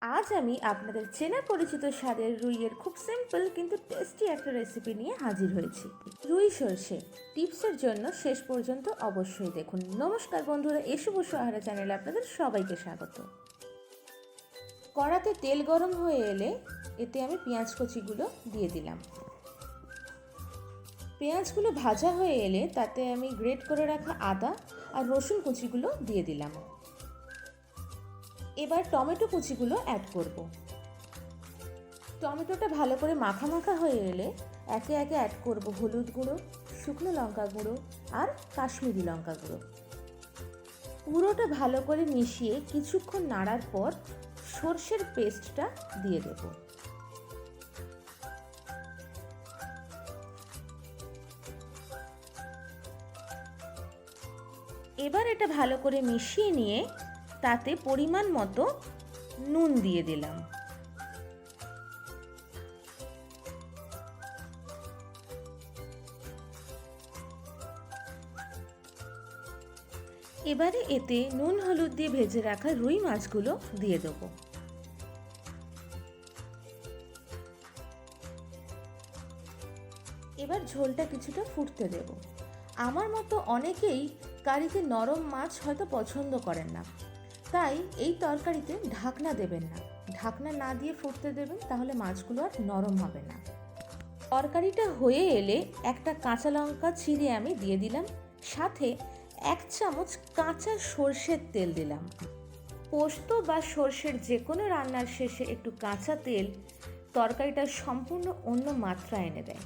আজ আমি আপনাদের চেনা পরিচিত স্বাদের রুইয়ের খুব সিম্পল কিন্তু টেস্টি একটা রেসিপি নিয়ে হাজির হয়েছি। রুই সর্ষে টিপসের জন্য শেষ পর্যন্ত অবশ্যই দেখুন। নমস্কার বন্ধুরা, শুভ আহারা চ্যানেলে আপনাদের সবাইকে স্বাগত। কড়াতে তেল গরম হয়ে এলে এতে আমি পেঁয়াজ কুচিগুলো দিয়ে দিলাম। পেঁয়াজগুলো ভাজা হয়ে এলে তাতে আমি গ্রেট করে রাখা আদা আর রসুন কুচিগুলো দিয়ে দিলাম। এবার টমেটো কুচিগুলো অ্যাড করব। টমেটোটা ভালো করে মাখা মাখা হয়ে এলে একে একে অ্যাড করব হলুদ গুঁড়ো, শুকনো লঙ্কা গুঁড়ো আর কাশ্মীরি লঙ্কা গুঁড়ো। পুরোটা ভালো করে মিশিয়ে কিছুক্ষণ নাড়ার পর সর্ষের পেস্টটা দিয়ে দেব। এবার এটা ভালো করে মিশিয়ে নিয়ে তাতে পরিমাণ মতো নুন দিয়ে দিলাম। এবারে এতে নুন হলুদ দিয়ে ভেজে রাখা রুই মাছগুলো দিয়ে দেবো। এবার ঝোলটা কিছুটা ফুটতে দেব। আমার মতো অনেকেই কারিতে নরম মাছ হয়তো পছন্দ করেন না, তাই এই তরকারিতে ঢাকনা দেবেন না। ঢাকনা না দিয়ে ফুটতে দেবেন, তাহলে মাছগুলো আর নরম হবে না। তরকারিটা হয়ে এলে একটা কাঁচা লঙ্কা ছিঁড়ে আমি দিয়ে দিলাম, সাথে 1 চামচ কাঁচা সর্ষের তেল দিলাম। পোস্ত বা সর্ষের যে কোনো রান্নার শেষে একটু কাঁচা তেল তরকারিটা সম্পূর্ণ অন্য মাত্রা এনে দেয়।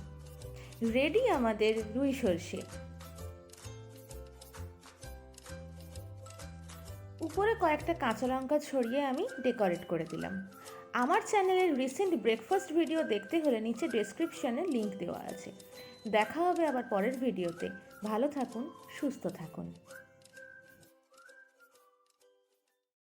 রেডি আমাদের রুই সর্ষে। উপরে কয়েকটা কাঁচা লঙ্কা ছড়িয়ে আমি ডেকোরেট করে দিলাম। আমার চ্যানেলের রিসেন্ট ব্রেকফাস্ট ভিডিও দেখতে হলে নিচে ডেসক্রিপশনে লিংক দেওয়া আছে। দেখা হবে আবার পরের ভিডিওতে। ভালো থাকুন, সুস্থ থাকুন।